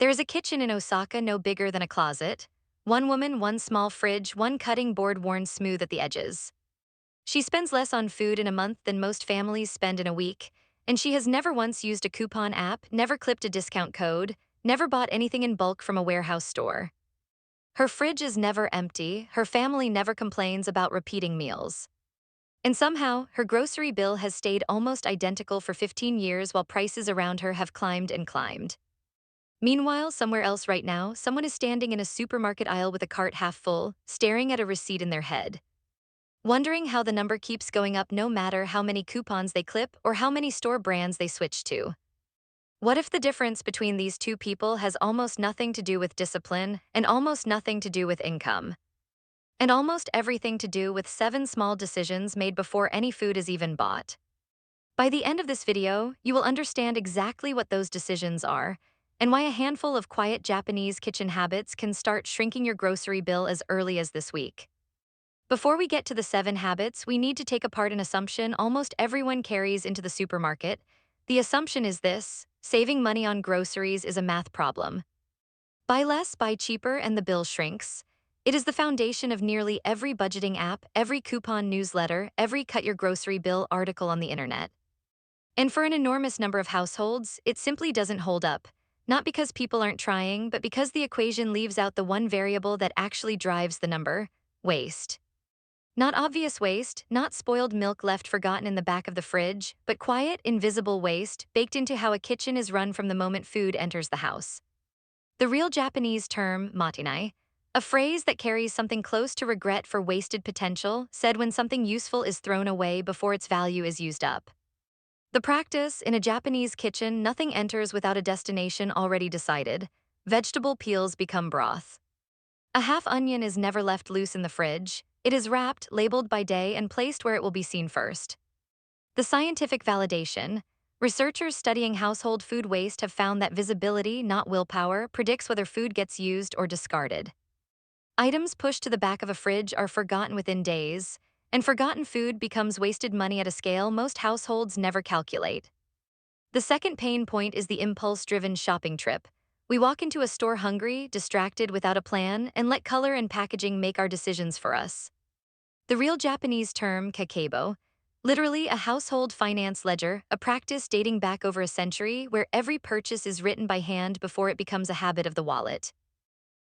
There is a kitchen in Osaka no bigger than a closet. One woman, one small fridge, one cutting board worn smooth at the edges. She spends less on food in a month than most families spend in a week, and she has never once used a coupon app, never clipped a discount code, never bought anything in bulk from a warehouse store. Her fridge is never empty, her family never complains about repeating meals. And somehow, her grocery bill has stayed almost identical for 15 years while prices around her have climbed and climbed. Meanwhile, somewhere else right now, someone is standing in a supermarket aisle with a cart half full, staring at a receipt in their head, wondering how the number keeps going up no matter how many coupons they clip or how many store brands they switch to. What if the difference between these two people has almost nothing to do with discipline and almost nothing to do with income? And almost everything to do with 7 small decisions made before any food is even bought. By the end of this video, you will understand exactly what those decisions are and why a handful of quiet Japanese kitchen habits can start shrinking your grocery bill as early as this week. Before we get to the 7 habits, we need to take apart an assumption almost everyone carries into the supermarket. The assumption is this: saving money on groceries is a math problem. Buy less, buy cheaper, and the bill shrinks. It is the foundation of nearly every budgeting app, every coupon newsletter, every cut your grocery bill article on the internet. And for an enormous number of households, it simply doesn't hold up. Not because people aren't trying, but because the equation leaves out the one variable that actually drives the number: waste. Not obvious waste, not spoiled milk left forgotten in the back of the fridge, but quiet, invisible waste baked into how a kitchen is run from the moment food enters the house. The real Japanese term, mottainai, a phrase that carries something close to regret for wasted potential, said when something useful is thrown away before its value is used up. The practice: in a Japanese kitchen, nothing enters without a destination already decided. Vegetable peels become broth. A half onion is never left loose in the fridge. It is wrapped, labeled by day, and placed where it will be seen first. The scientific validation: researchers studying household food waste have found that visibility, not willpower, predicts whether food gets used or discarded. Items pushed to the back of a fridge are forgotten within days, and forgotten food becomes wasted money at a scale most households never calculate. The second pain point is the impulse-driven shopping trip. We walk into a store hungry, distracted, without a plan, and let color and packaging make our decisions for us. The real Japanese term, kakeibo, literally a household finance ledger, a practice dating back over a century where every purchase is written by hand before it becomes a habit of the wallet.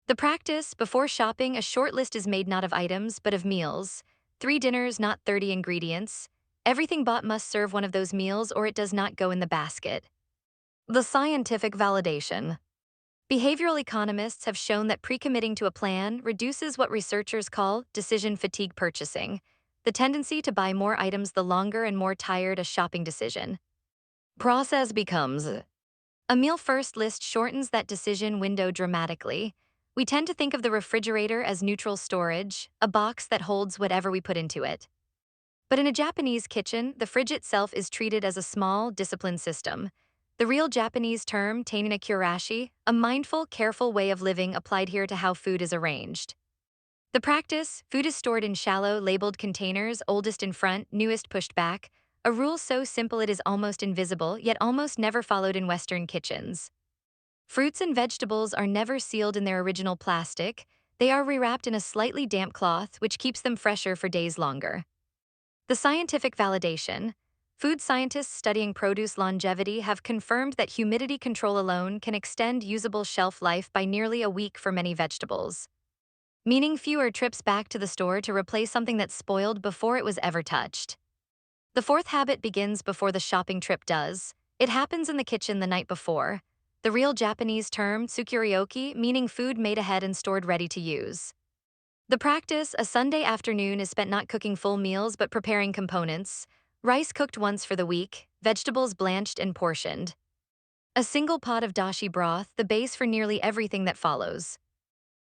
The practice: before shopping, a short list is made not of items, but of meals. 3 dinners, not 30 ingredients. Everything bought must serve one of those meals or it does not go in the basket. The scientific validation: behavioral economists have shown that pre-committing to a plan reduces what researchers call decision fatigue purchasing, the tendency to buy more items the longer and more tired a shopping decision process becomes. A meal first list shortens that decision window dramatically. We tend to think of the refrigerator as neutral storage, a box that holds whatever we put into it. But in a Japanese kitchen, the fridge itself is treated as a small, disciplined system. The real Japanese term, tainina, a mindful, careful way of living applied here to how food is arranged. The practice: food is stored in shallow, labeled containers, oldest in front, newest pushed back, a rule so simple it is almost invisible, yet almost never followed in Western kitchens. Fruits and vegetables are never sealed in their original plastic. They are rewrapped in a slightly damp cloth, which keeps them fresher for days longer. The scientific validation: food scientists studying produce longevity have confirmed that humidity control alone can extend usable shelf life by nearly a week for many vegetables, meaning fewer trips back to the store to replace something that spoiled before it was ever touched. The fourth habit begins before the shopping trip does. It happens in the kitchen the night before. The real Japanese term, tsukurioki, meaning food made ahead and stored ready to use. The practice: a Sunday afternoon is spent not cooking full meals but preparing components. Rice cooked once for the week, vegetables blanched and portioned. A single pot of dashi broth, the base for nearly everything that follows.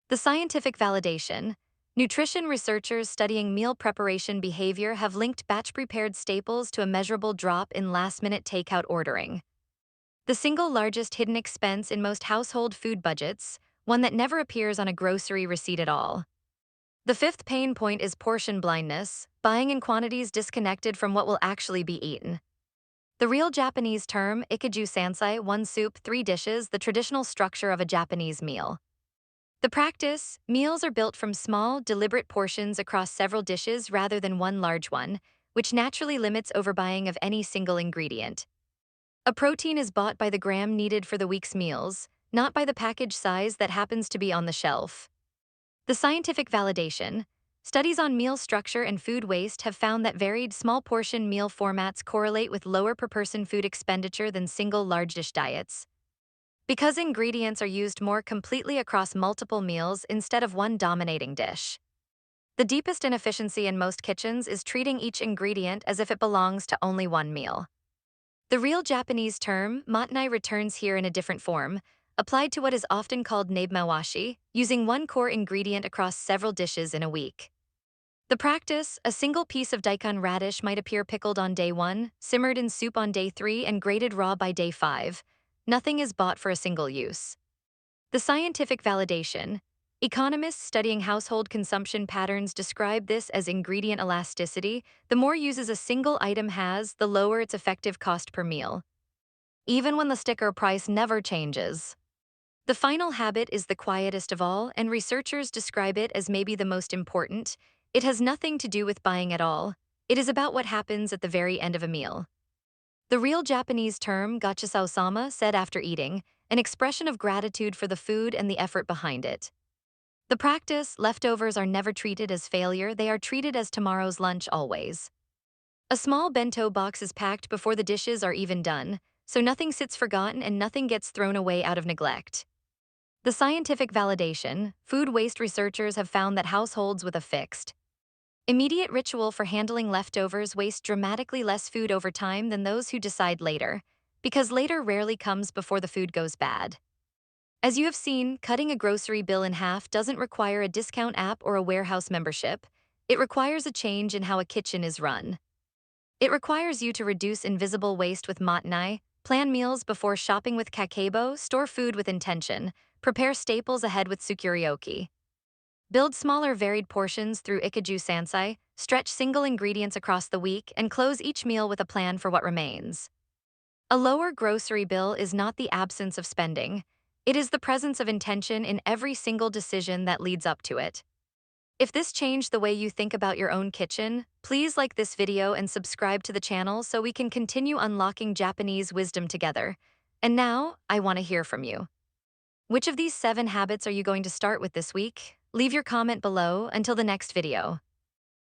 The scientific validation: nutrition researchers studying meal preparation behavior have linked batch-prepared staples to a measurable drop in last-minute takeout ordering. The single largest hidden expense in most household food budgets, one that never appears on a grocery receipt at all. The fifth pain point is portion blindness, buying in quantities disconnected from what will actually be eaten. The real Japanese term, ichiju sansai, one soup, three dishes, the traditional structure of a Japanese meal. The practice, meals are built from small, deliberate portions across several dishes rather than one large one, which naturally limits overbuying of any single ingredient. A protein is bought by the gram needed for the week's meals, not by the package size that happens to be on the shelf. The scientific validation. Studies on meal structure and food waste have found that varied small portion meal formats correlate with lower per person food expenditure than single large dish diets. Because ingredients are used more completely across multiple meals instead of one dominating dish. The deepest inefficiency in most kitchens is treating each ingredient as if it belongs to only one meal. The real Japanese term, mottainai, returns here in a different form, applied to what is often called nabemawashi, using one core ingredient across several dishes in a week. The practice, a single piece of daikon radish might appear pickled on day 1, simmered in soup on day 3, and grated raw by day 5. Nothing is bought for a single use. The scientific validation. Economists studying household consumption patterns describe this as ingredient elasticity. The more uses a single item has, the lower its effective cost per meal, even when the sticker price never changes. The final habit is the quietest of all, and researchers describe it as maybe the most important. It has nothing to do with buying at all. It is about what happens at the very end of a meal. The real Japanese term, gochisousama, said after eating, an expression of gratitude for the food and the effort behind it. The practice, leftovers are never treated as failure, they are treated as tomorrow's lunch always. A small bento box is packed before the dishes are even done, so nothing sits forgotten and nothing gets thrown away out of neglect. The scientific validation. Food waste researchers have found that households with a fixed, immediate ritual for handling leftovers waste dramatically less food over time than those who decide later, because later rarely comes before the food goes bad. As you have seen, cutting a grocery bill in half doesn't require a discount app or a warehouse membership. It requires a change in how a kitchen is run. It requires you to reduce invisible waste with mottainai, plan meals before shopping with kakeibo, store food with intention, prepare staples ahead with tsukurioki. Build smaller varied portions through ichiju sansai, stretch single ingredients across the week, and close each meal with a plan for what remains. A lower grocery bill is not the absence of spending. It is the presence of intention in every single decision that leads up to it. If this changed the way you think about your own kitchen, please like this video and subscribe to the channel so we can continue unlocking Japanese wisdom together. And now, I want to hear from you. Which of these 7 habits are you going to start with this week? Leave your comment below. Until the next video.